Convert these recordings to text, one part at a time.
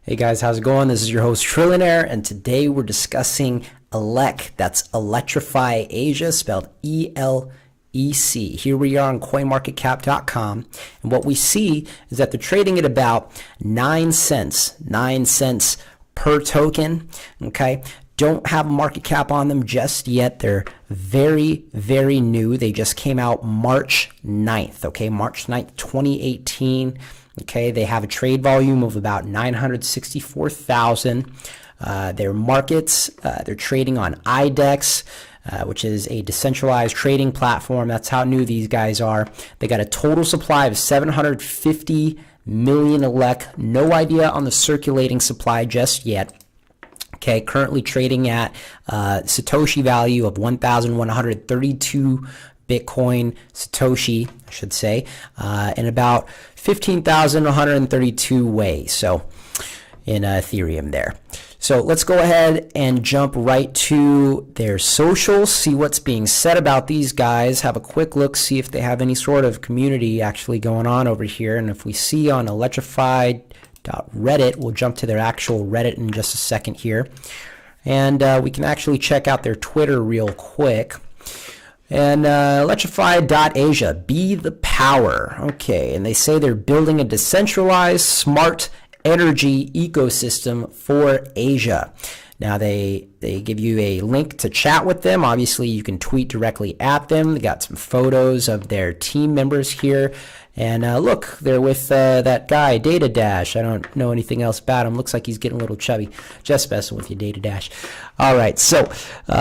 Hey guys, how's it going? This is your host Trillionaire, and today we're discussing ELEC. That's ELECTRIFY.ASIA, spelled E-L-E-C. Here we are on CoinMarketCap.com, and what we see is that they're trading at about 9 cents per token. Okay, don't have a market cap on them just yet. They're very, very new. They just came out March 9th. Okay, March 9th, 2018. Okay, they have a trade volume of about 964,000. Their markets, they're trading on IDEX, which is a decentralized trading platform. That's how new these guys are. They got a total supply of 750 million ELEC. No idea on the circulating supply just yet. Okay, currently trading at Satoshi value of 1,132 Bitcoin Satoshi, I should say, and about 15,132 ways. So in Ethereum there. So let's go ahead and jump right to their socials, see what's being said about these guys, have a quick look, see if they have any sort of community actually going on over here. And if we see on electrified.reddit, we'll jump to their actual Reddit in just a second here. And we can actually check out their Twitter real quick. And ELECTRIFY.ASIA, be the power. Okay, and they say they're building a decentralized smart energy ecosystem for Asia. Now they give you a link to chat with them. Obviously, you can tweet directly at them. They got some photos of their team members here. And look, they're with that guy, Data Dash. I don't know anything else about him. Looks like he's getting a little chubby. Just messing with you, Data Dash. All right, so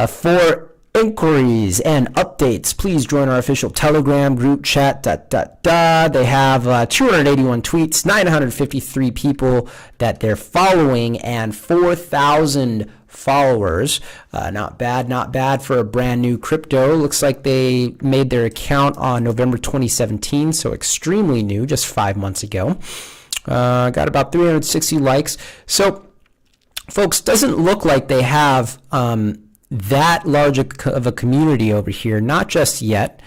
for inquiries and updates, please join our official Telegram group chat. They have 281 tweets, 953 people that they're following, and 4,000 followers. Not bad for a brand new crypto. Looks like they made their account on November 2017, so extremely new, just 5 months ago. Got about 360 likes. So, folks, doesn't look like they have that large of a community over here, not just yet,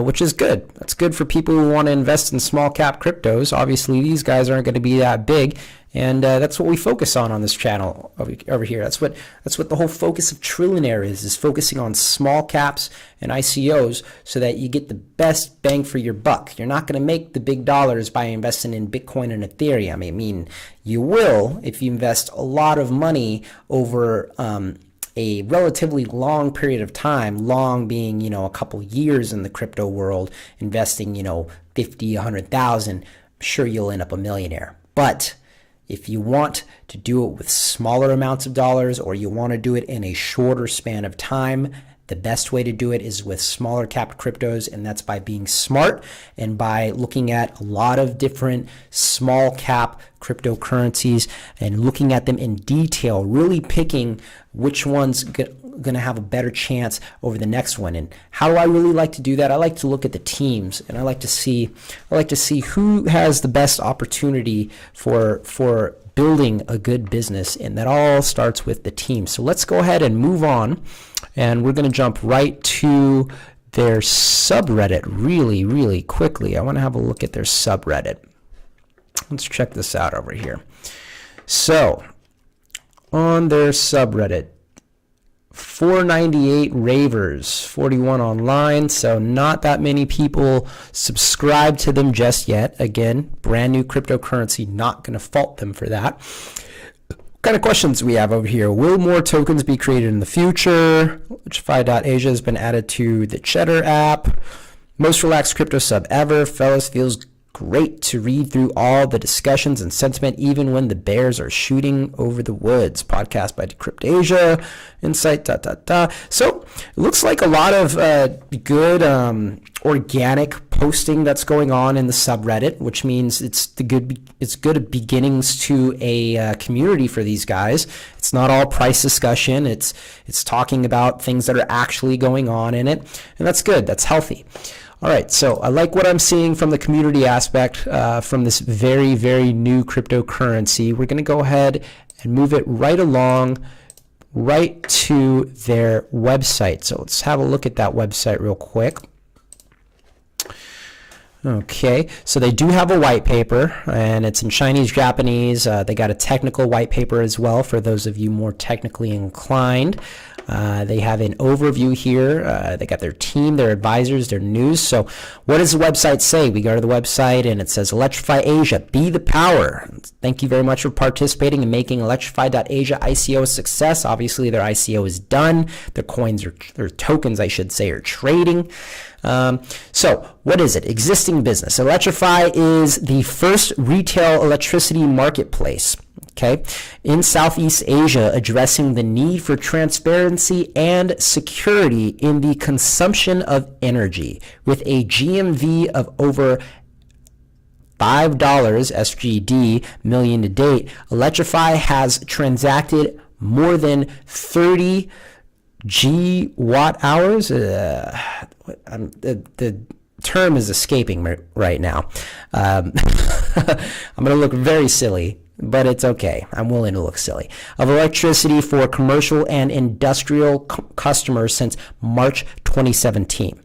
which is good. That's good for people who want to invest in small cap cryptos. Obviously, these guys aren't going to be that big, and that's what we focus on this channel over here. That's what the whole focus of Trillionaire is focusing on small caps and ICOs so that you get the best bang for your buck. You're not going to make the big dollars by investing in Bitcoin and Ethereum. I mean, you will if you invest a lot of money over a relatively long period of time, long being, a couple years in the crypto world, investing, 50, 100,000, I'm sure you'll end up a millionaire. But if you want to do it with smaller amounts of dollars, or you want to do it in a shorter span of time, the best way to do it is with smaller cap cryptos, and that's by being smart and by looking at a lot of different small cap cryptocurrencies and looking at them in detail, really picking which one's going to have a better chance over the next one. And how do I really like to do that? I like to look at the teams, and I like to see who has the best opportunity for building a good business, and that all starts with the team. So let's go ahead and move on, and we're going to jump right to their subreddit really, really quickly. I want to have a look at their subreddit. Let's check this out over here. So on their subreddit, 498 ravers, 41 online, so not that many people subscribe to them just yet. Again, brand new cryptocurrency, not going to fault them for that. What kind of questions we have over here? Will more tokens be created in the future? ELECTRIFY.ASIA has been added to the Cheddar app. Most relaxed crypto sub ever. Fellas, feels great to read through all the discussions and sentiment, even when the bears are shooting over the woods. Podcast by Decrypt Asia, Insight, So it looks like a lot of good organic posting that's going on in the subreddit, which means it's good beginnings to a community for these guys. It's not all price discussion. It's talking about things that are actually going on in it, and that's good. That's healthy. All right, so I like what I'm seeing from the community aspect from this very, very new cryptocurrency. We're going to go ahead and move it right along, right to their website. So let's have a look at that website real quick. Okay, so they do have a white paper, and it's in Chinese, Japanese. They got a technical white paper as well for those of you more technically inclined. They have an overview here. They got their team, their advisors, their news. So what does the website say? We go to the website and it says, Electrify Asia, be the power. Thank you very much for participating in making Electrify.Asia ICO a success. Obviously, their ICO is done. Their coins, or their tokens, I should say, are trading. So what is it? Existing business. Electrify is the first retail electricity marketplace, okay, in Southeast Asia, addressing the need for transparency and security in the consumption of energy. With a GMV of over $5 SGD million to date, Electrify has transacted more than 30 gigawatt hours. The term is escaping me right now. I'm going to look very silly, but it's okay. I'm willing to look silly. Of electricity for commercial and industrial customers since March 2017.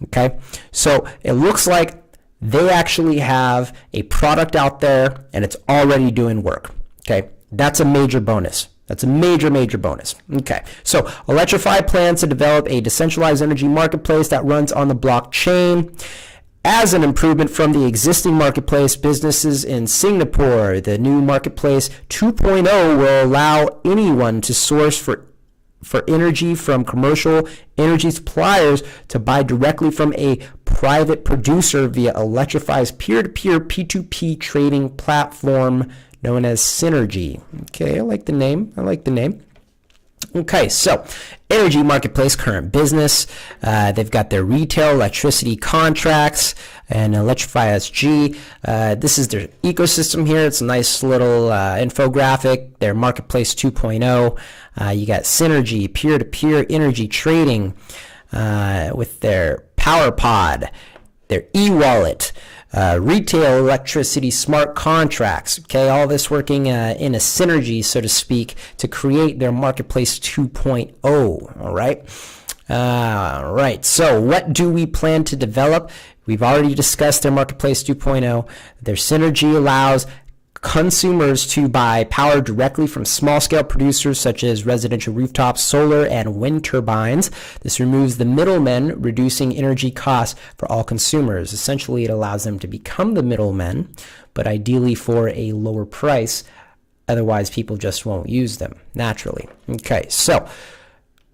Okay, so it looks like they actually have a product out there and it's already doing work. Okay, that's a major bonus. That's a major, major bonus. Okay, so Electrify plans to develop a decentralized energy marketplace that runs on the blockchain. As an improvement from the existing marketplace, businesses in Singapore, the new marketplace 2.0 will allow anyone to source for energy from commercial energy suppliers to buy directly from a private producer via Electrify's peer-to-peer P2P trading platform known as Synergy. Okay, I like the name. Okay, so energy marketplace, current business. They've got their retail electricity contracts and Electrify SG. This is their ecosystem here. It's a nice little infographic. Their marketplace 2.0. You got Synergy, peer-to-peer energy trading with their Power Pod, their e-wallet. Retail electricity smart contracts, okay, all this working in a synergy, so to speak, to create their marketplace 2.0, all right, so what do we plan to develop? We've already discussed their marketplace 2.0. Their synergy allows consumers to buy power directly from small-scale producers such as residential rooftops, solar, and wind turbines. This removes the middlemen, reducing energy costs for all consumers. Essentially, it allows them to become the middlemen, but ideally for a lower price. Otherwise, people just won't use them naturally. Okay, so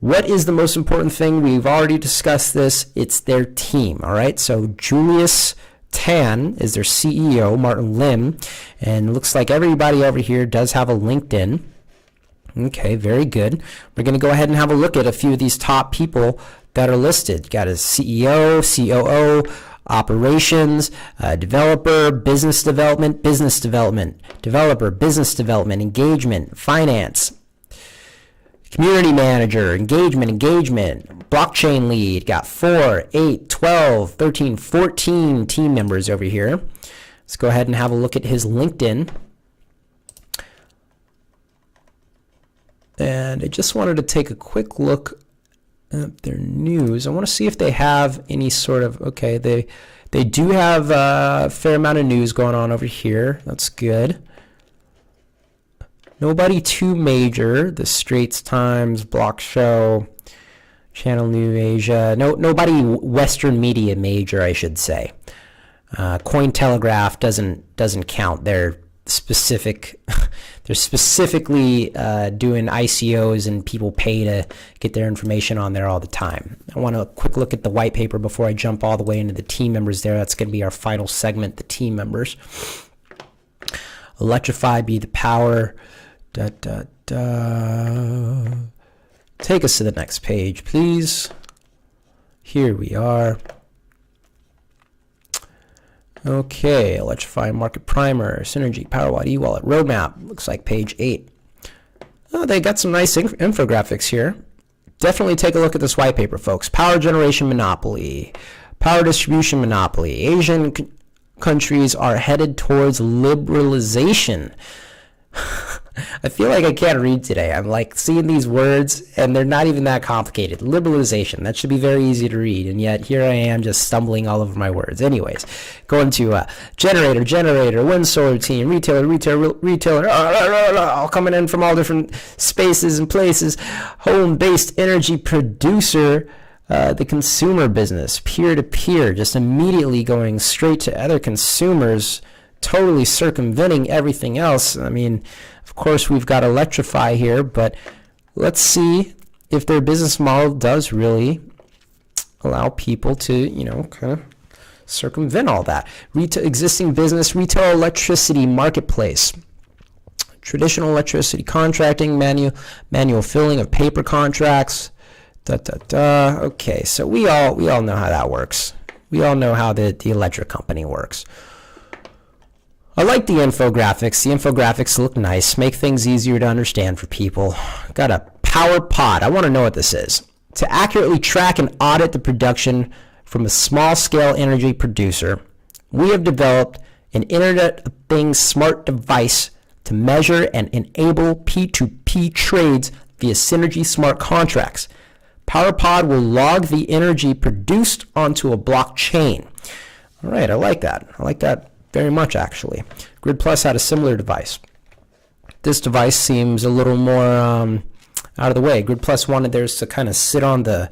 what is the most important thing? We've already discussed this. It's their team, all right? So Julius Tan is their CEO, Martin Lim, and it looks like everybody over here does have a LinkedIn. Okay, very good. We're going to go ahead and have a look at a few of these top people that are listed. Got a CEO, COO, operations, developer, business development, developer, business development, engagement, finance, community manager, engagement, blockchain lead. Got 4, 8, 12, 13, 14 team members over here. Let's go ahead and have a look at his LinkedIn. And I just wanted to take a quick look at their news. I want to see if they have any sort of, okay, they do have a fair amount of news going on over here. That's good. Nobody too major. The Straits Times, Block Show, Channel New Asia. Nobody Western media major, I should say. Cointelegraph doesn't count. They're specific. They're specifically doing ICOs, and people pay to get their information on there all the time. I want a quick look at the white paper before I jump all the way into the team members there. That's going to be our final segment, the team members. Electrify, be the power. Take us to the next page, please. Here we are. Okay, Electrify Market Primer, Synergy, PowerWatt, eWallet, Roadmap. Looks like page 8. Oh, they got some nice infographics here. Definitely take a look at this white paper, folks. Power generation monopoly, power distribution monopoly. Asian countries are headed towards liberalization. I feel like I can't read today. I'm like seeing these words and they're not even that complicated. Liberalization, that should be very easy to read, and yet here I am just stumbling all over my words. Anyways, going to generator, wind solar team, retailer, all coming in from all different spaces and places, home-based energy producer, the consumer business, peer-to-peer, just immediately going straight to other consumers, totally circumventing everything else. I mean, of course, we've got Electrify here, but let's see if their business model does really allow people to, kind of circumvent all that. Existing business, retail electricity marketplace, traditional electricity contracting, manual filling of paper contracts. Okay, so we all know how that works. We all know how the electric company works. I like the infographics. The infographics look nice, make things easier to understand for people. Got a power pod. I want to know what this is. To accurately track and audit the production from a small-scale energy producer, we have developed an Internet of Things smart device to measure and enable P2P trades via Synergy smart contracts. PowerPod will log the energy produced onto a blockchain. All right, I like that. I like that very much, actually. Grid Plus had a similar device. This device seems a little more out of the way. Grid Plus wanted theirs to kind of sit on the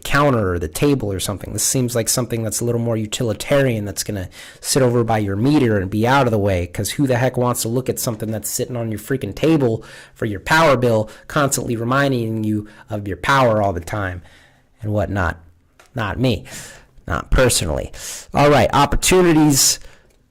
counter or the table or something. This seems like something that's a little more utilitarian, that's going to sit over by your meter and be out of the way, because who the heck wants to look at something that's sitting on your freaking table for your power bill, constantly reminding you of your power all the time and whatnot? Not me. Not personally. All right, opportunities.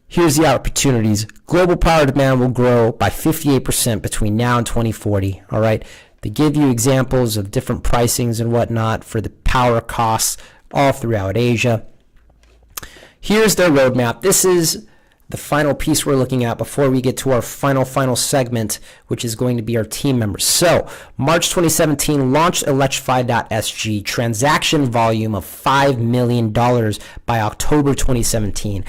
Here's the opportunities. Global power demand will grow by 58% between now and 2040. All right. They give you examples of different pricings and whatnot for the power costs all throughout Asia. Here's their roadmap. This is the final piece we're looking at before we get to our final segment, which is going to be our team members. So, March 2017, launched ELECTRIFY.ASIA, transaction volume of $5 million by October 2017.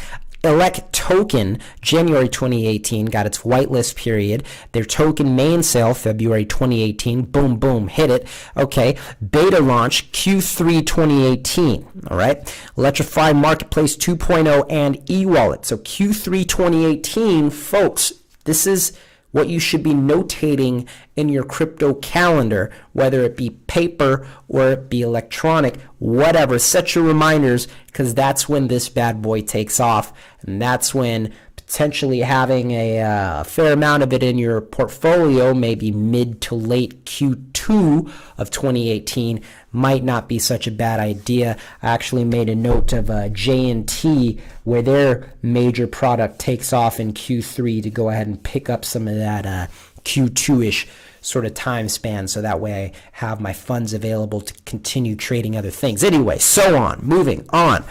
Elect token, January 2018, got its whitelist period. Their token main sale, February 2018, boom, boom, hit it. Okay, beta launch, Q3 2018, all right? Electrify Marketplace 2.0 and e-wallet. So Q3 2018, folks, this is what you should be notating in your crypto calendar, whether it be paper or it be electronic, whatever. Set your reminders, because that's when this bad boy takes off, and that's when potentially having a fair amount of it in your portfolio, maybe mid to late Q2 of 2018, might not be such a bad idea. I actually made a note of J&T, where their major product takes off in Q3, to go ahead and pick up some of that Q2-ish sort of time span, so that way I have my funds available to continue trading other things. Anyway, so on, moving on.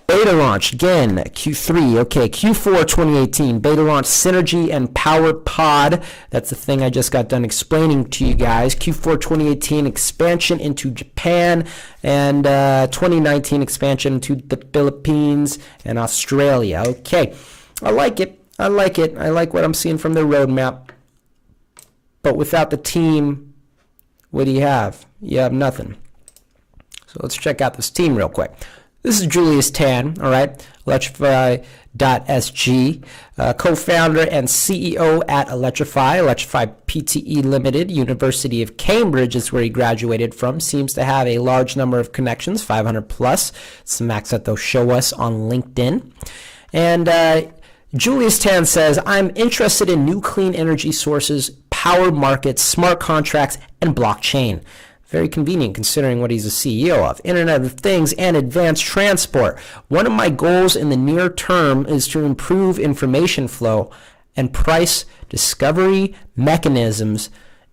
Beta launch, again, Q3, okay, Q4 2018, beta launch Synergy and PowerPod. That's the thing I just got done explaining to you guys. Q4 2018, expansion into Japan, and 2019, expansion into the Philippines and Australia. Okay, I like it. I like what I'm seeing from their roadmap. But without the team, what do you have? You have nothing. So let's check out this team real quick. This is Julius Tan, all right, ELECTRIFY.ASIA, co-founder and CEO at Electrify PTE Limited, University of Cambridge is where he graduated from. Seems to have a large number of connections, 500 plus. It's the max that they'll show us on LinkedIn. And Julius Tan says, I'm interested in new clean energy sources, power markets, smart contracts, and blockchain. Very convenient considering what he's a CEO of. Internet of Things and advanced transport. One of my goals in the near term is to improve information flow and price discovery mechanisms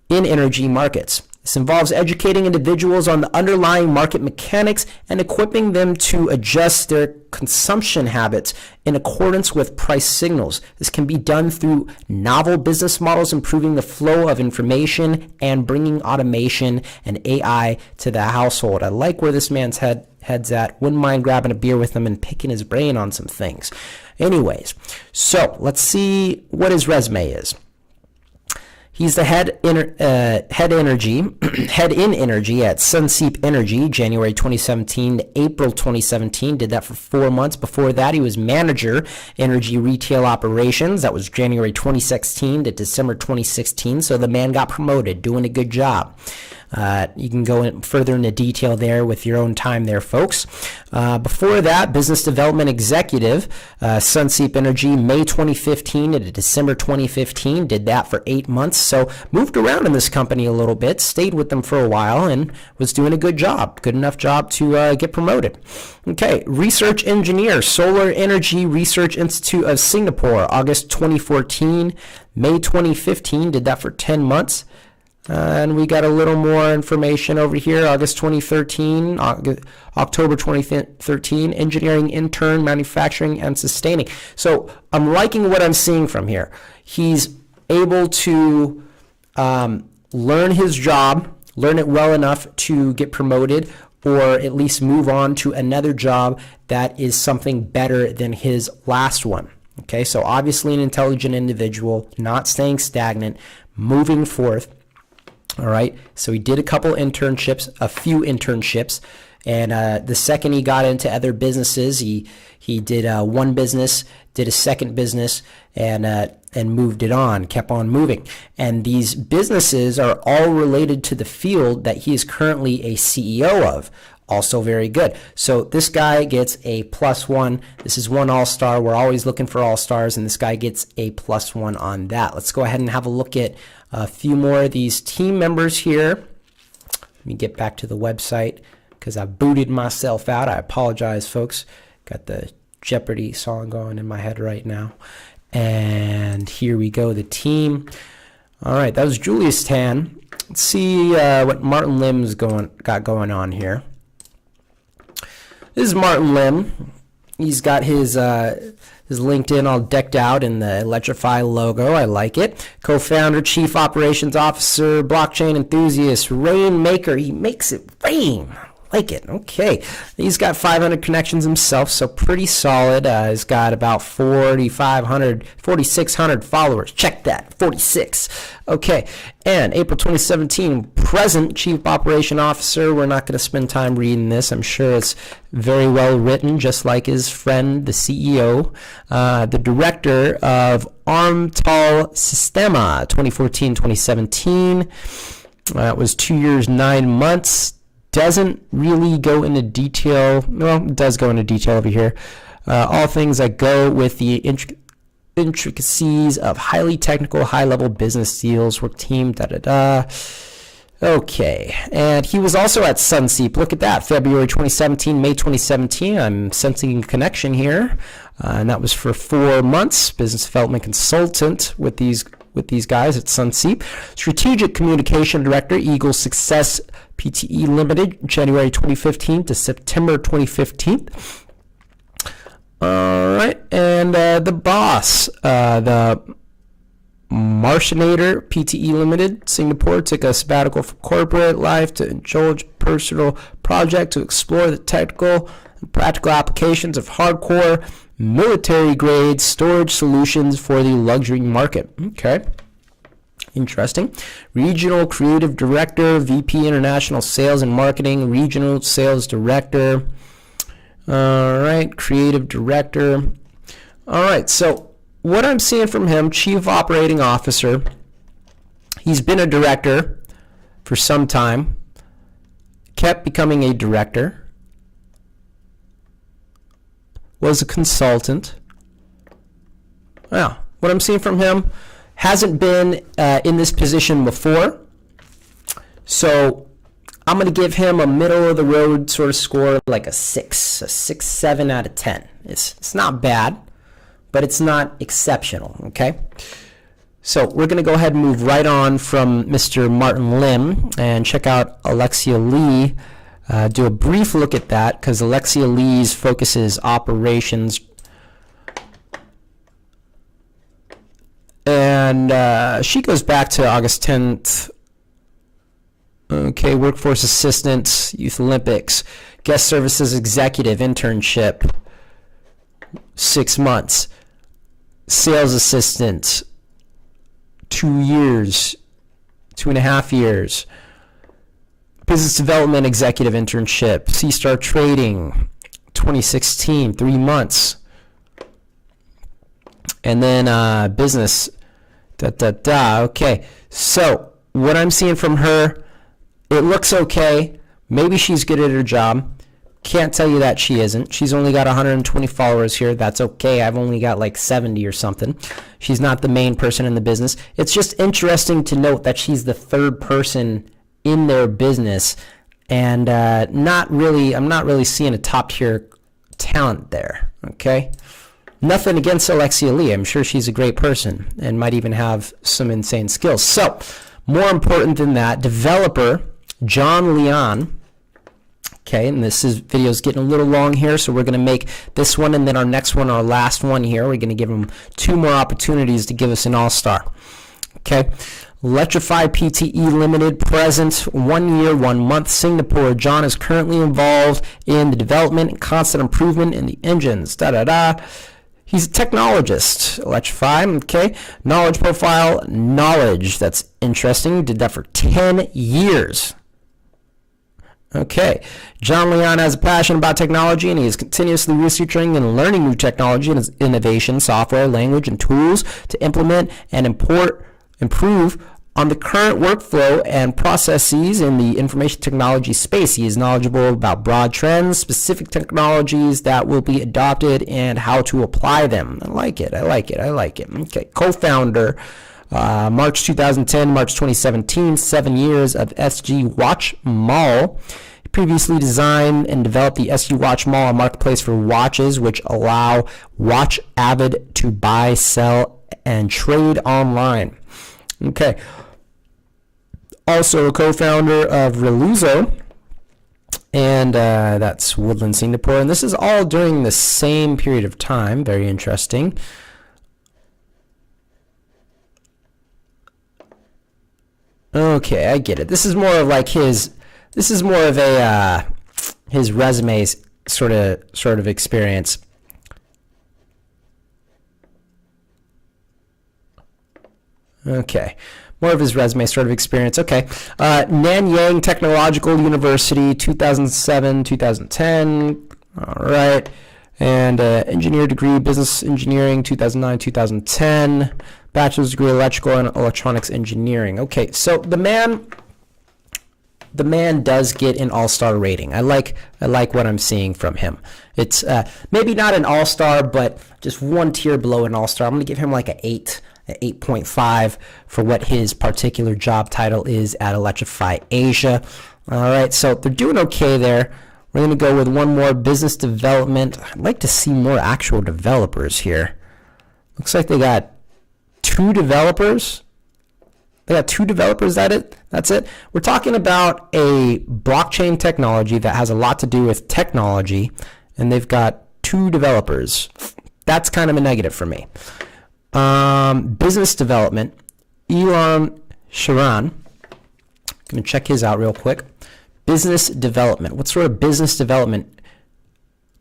in energy markets. This involves educating individuals on the underlying market mechanics and equipping them to adjust their consumption habits in accordance with price signals. This can be done through novel business models, improving the flow of information and bringing automation and AI to the household. I like where this man's head's at. Wouldn't mind grabbing a beer with him and picking his brain on some things. Anyways, so let's see what his resume is. He's the head in energy at Sunseep Energy, January 2017 to April 2017. Did that for 4 months. Before that, he was manager, energy retail operations. That was January 2016 to December 2016. So the man got promoted, doing a good job. You can go in further into detail there with your own time there, folks. Before that, business development executive, Sunseep Energy, May 2015 to December 2015. Did that for 8 months. So moved around in this company a little bit, stayed with them for a while, and was doing a good job. Good enough job to get promoted. Okay, research engineer, Solar Energy Research Institute of Singapore, August 2014, May 2015. Did that for 10 months. And we got a little more information over here, August 2013, October 2013, engineering intern, manufacturing and sustaining. So I'm liking what I'm seeing from here. He's able to learn his job, learn it well enough to get promoted, or at least move on to another job that is something better than his last one. Okay, so obviously an intelligent individual, not staying stagnant, moving forth. All right, so he did a few internships, and the second he got into other businesses, he did one business, did a second business, and moved it on, kept on moving. And these businesses are all related to the field that he is currently a CEO of. Also very good. So this guy gets a +1. This is one all-star. We're always looking for all-stars, and this guy gets a +1 on that. Let's go ahead and have a look at a few more of these team members here. Let me get back to the website because I booted myself out. I apologize, folks. Got the Jeopardy song going in my head right now. And here we go, the team. All right, that was Julius Tan. Let's see what Martin Lim's got going on here. This is Martin Lim. He's got his LinkedIn all decked out in the Electrify logo. I like it. Co-founder, chief operations officer, blockchain enthusiast, rainmaker. He makes it rain. Like it. Okay. He's got 500 connections himself, so pretty solid. He's got about 4,600 followers. Check that. 46. Okay. And April 2017, present chief operation officer. We're not going to spend time reading this. I'm sure it's very well written, just like his friend, the CEO. The director of Armtal Sistema, 2014-2017. That was 2 years, 9 months. Doesn't really go into detail. Well, it does go into detail over here. All things that go with the intricacies of highly technical, high-level business deals, work team, da-da-da. Okay, and he was also at Sunseep. Look at that, February 2017, May 2017. I'm sensing a connection here, and that was for 4 months. Business development consultant with these guys at Sunseep. Strategic communication director, Eagle Success Pte. Limited, January 2015 to September 2015. All right, and the boss, the Martianator Pte. Limited, Singapore, took a sabbatical from corporate life to indulge personal project to explore the technical and practical applications of hardcore military-grade storage solutions for the luxury market. Okay. Interesting. Regional Creative Director, VP International Sales and Marketing, Regional Sales Director. All right, Creative Director. All right, so what I'm seeing from him, Chief Operating Officer, he's been a director for some time, kept becoming a director, was a consultant. Wow, what I'm seeing from him, hasn't been in this position before, so I'm going to give him a middle-of-the-road sort of score, like a 7 out of 10. It's not bad, but it's not exceptional, okay? So we're going to go ahead and move right on from Mr. Martin Lim and check out Alexia Lee. Do a brief look at that, because Alexia Lee's focus is operations. And she goes back to August 10th. Okay, workforce assistant, Youth Olympics, guest services executive, internship, 6 months, sales assistant, 2 years, 2.5 years. Business development executive internship, C-Star Trading, 2016, 3 months. And then business, Okay, so what I'm seeing from her, it looks okay. Maybe she's good at her job. Can't tell you that she isn't. She's only got 120 followers here. That's okay. I've only got like 70 or something. She's not the main person in the business. It's just interesting to note that she's the third person in their business, and I'm not really seeing a top tier talent there. Okay, nothing against Alexia Lee. I'm sure she's a great person and might even have some insane skills. So more important than that, developer John Leon. Okay, and this video is getting a little long here, so we're going to make this one and then our next one our last one here. We're going to give him 2 more opportunities to give us an all-star. Okay, Electrify PTE Limited, present, 1 year, 1 month, Singapore. John is currently involved in the development and constant improvement in the engines. He's a technologist. Electrify, okay. Knowledge profile, knowledge. That's interesting. Did that for 10 years. Okay, John Leon has a passion about technology, and he is continuously researching and learning new technology and innovation, software, language, and tools to implement and improve on the current workflow and processes in the information technology space. He is knowledgeable about broad trends, specific technologies that will be adopted, and how to apply them. I like it. Okay, co-founder, March 2010, March 2017, 7 years of SG Watch Mall. He previously designed and developed the SG Watch Mall, a marketplace for watches which allow watch avid to buy, sell, and trade online. Okay. Also a co-founder of Reluzo, and that's Woodland, Singapore. And this is all during the same period of time. Very interesting. Okay, I get it. This is more of like his resume sort of experience. Okay, more of his resume sort of experience. Okay, Nanyang Technological University, 2007, 2010. All right, and engineer degree, business engineering, 2009, 2010. Bachelor's degree, electrical and electronics engineering. Okay, so the man does get an all-star rating. I like what I'm seeing from him. It's maybe not an all-star, but just 1 tier below an all-star. I'm going to give him like an 8.5 for what his particular job title is at ELECTRIFY.ASIA. All right, so they're doing okay there. We're going to go with one more, business development. I'd like to see more actual developers here. Looks like they got 2 developers. That's it. We're talking about a blockchain technology that has a lot to do with technology, and they've got 2 developers. That's kind of a negative for me. Business development, Elon Sharan. I'm going to check his out real quick. Business development. What sort of business development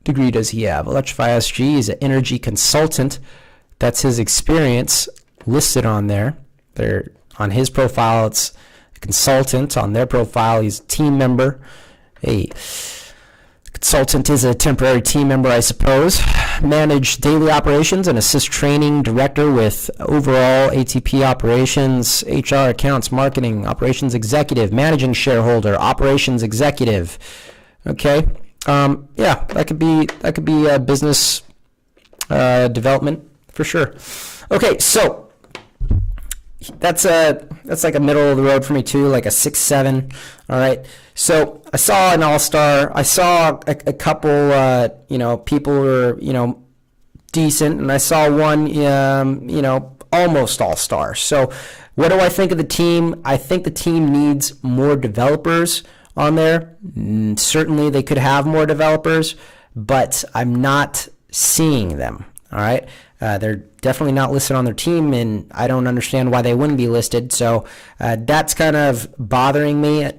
degree does he have? Electrify SG is an energy consultant. That's his experience listed on there. They're on his profile, it's a consultant. On their profile, he's a team member. A consultant is a temporary team member, I suppose. Manage daily operations and assist training director with overall ATP operations, HR, accounts, marketing, operations executive, managing shareholder, operations executive. Okay, yeah, that could be a business development for sure. Okay, so that's like a middle of the road for me too, like a 6-7. All right. So I saw an all-star. I saw a couple, people who were, decent, and I saw one, almost all-star. So what do I think of the team? I think the team needs more developers on there. Certainly they could have more developers, but I'm not seeing them. All right. They're definitely not listed on their team, and I don't understand why they wouldn't be listed. So that's kind of bothering me.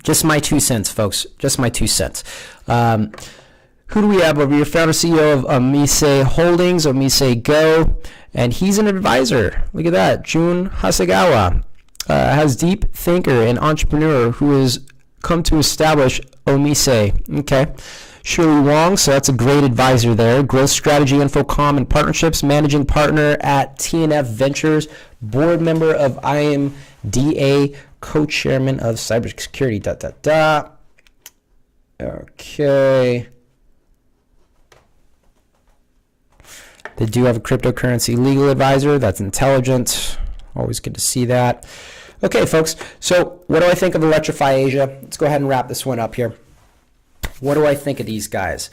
Just my 2 cents, folks. Just my 2 cents. Who do we have over here? Founder CEO of Omise Holdings, Omise Go, And he's an advisor. Look at that. Jun Hasegawa has deep thinker and entrepreneur who has come to establish Omise. Okay. Shirley Wong, so that's a great advisor there. Growth strategy, InfoComm, and partnerships. Managing partner at TNF Ventures. Board member of IMDA. Co-chairman of cybersecurity. Okay. They do have a cryptocurrency legal advisor. That's intelligent. Always good to see that. Okay, folks. So what do I think of Electrify Asia? Let's go ahead and wrap this one up here. What do I think of these guys?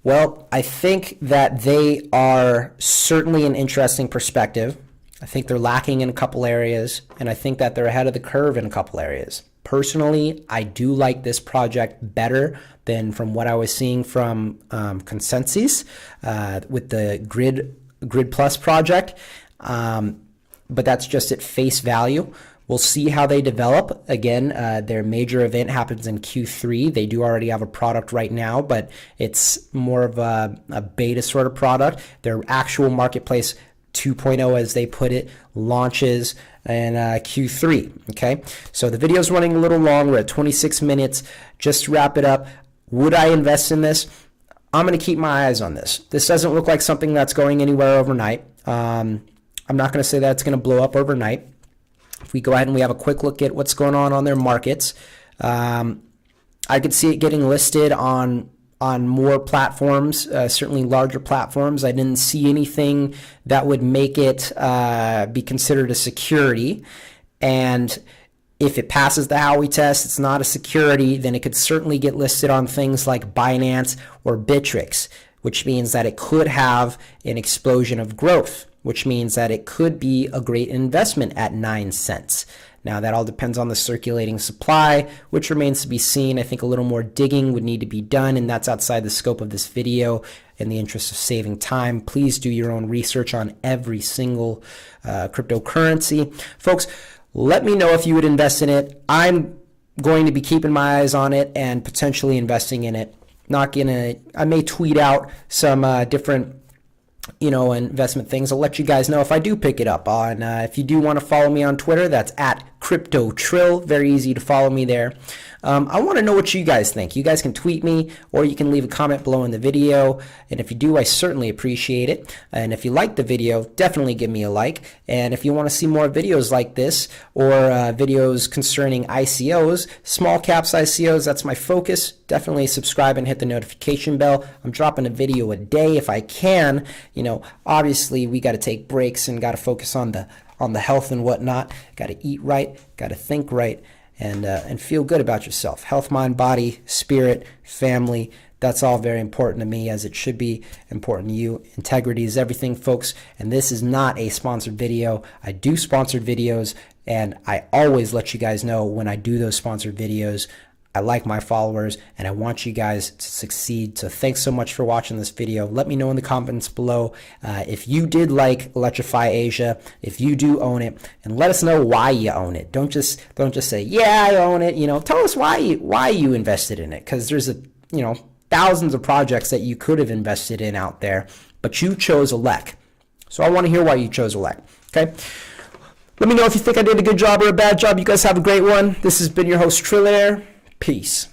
Well, I think that they are certainly an interesting perspective. I think they're lacking in a couple areas, and I think that they're ahead of the curve in a couple areas. Personally, I do like this project better than from what I was seeing from Consensus with the Grid Plus project, but that's just at face value. We'll see how they develop. Again, their major event happens in Q3. They do already have a product right now, but it's more of a beta sort of product. Their actual marketplace 2.0, as they put it, launches in Q3. Okay, so the video is running a little long. We're at 26 minutes. Just to wrap it up, would I invest in this? I'm going to keep my eyes on this. This doesn't look like something that's going anywhere overnight. I'm not going to say that it's going to blow up overnight. If we go ahead and we have a quick look at what's going on their markets, I could see it getting listed on more platforms, certainly larger platforms. I didn't see anything that would make it be considered a security. And if it passes the Howey test, it's not a security, then it could certainly get listed on things like Binance or Bittrex, which means that it could have an explosion of growth, which means that it could be a great investment at 9 cents. Now, that all depends on the circulating supply, which remains to be seen. I think a little more digging would need to be done, and that's outside the scope of this video. In the interest of saving time, please do your own research on every single cryptocurrency. Folks, let me know if you would invest in it. I'm going to be keeping my eyes on it and potentially investing in it. I may tweet out some different investment things. I'll let you guys know if I do pick it up on. If you do want to follow me on Twitter, that's at CryptoTrill. Very easy to follow me there. I want to know what you guys think. You guys can tweet me, or you can leave a comment below in the video. And if you do, I certainly appreciate it. And if you like the video, definitely give me a like. And if you want to see more videos like this, or videos concerning ICOs, small caps ICOs, that's my focus. Definitely subscribe and hit the notification bell. I'm dropping a video a day if I can. Obviously we got to take breaks and got to focus on the health and whatnot. Got to eat right, got to think right, and feel good about yourself. Health, mind, body, spirit, family. That's all very important to me, as it should be important to you. Integrity is everything, folks. And this is not a sponsored video. I do sponsored videos, and I always let you guys know when I do those sponsored videos. I like my followers, and I want you guys to succeed. So thanks so much for watching this video. Let me know in the comments below if you did like Electrify Asia, if you do own it, and let us know why you own it. Don't just say, yeah, I own it. Tell us why you invested in it, because there's thousands of projects that you could have invested in out there, but you chose ELEC. So I want to hear why you chose ELEC. Okay. Let me know if you think I did a good job or a bad job. You guys have a great one. This has been your host, Trillionaire. Peace.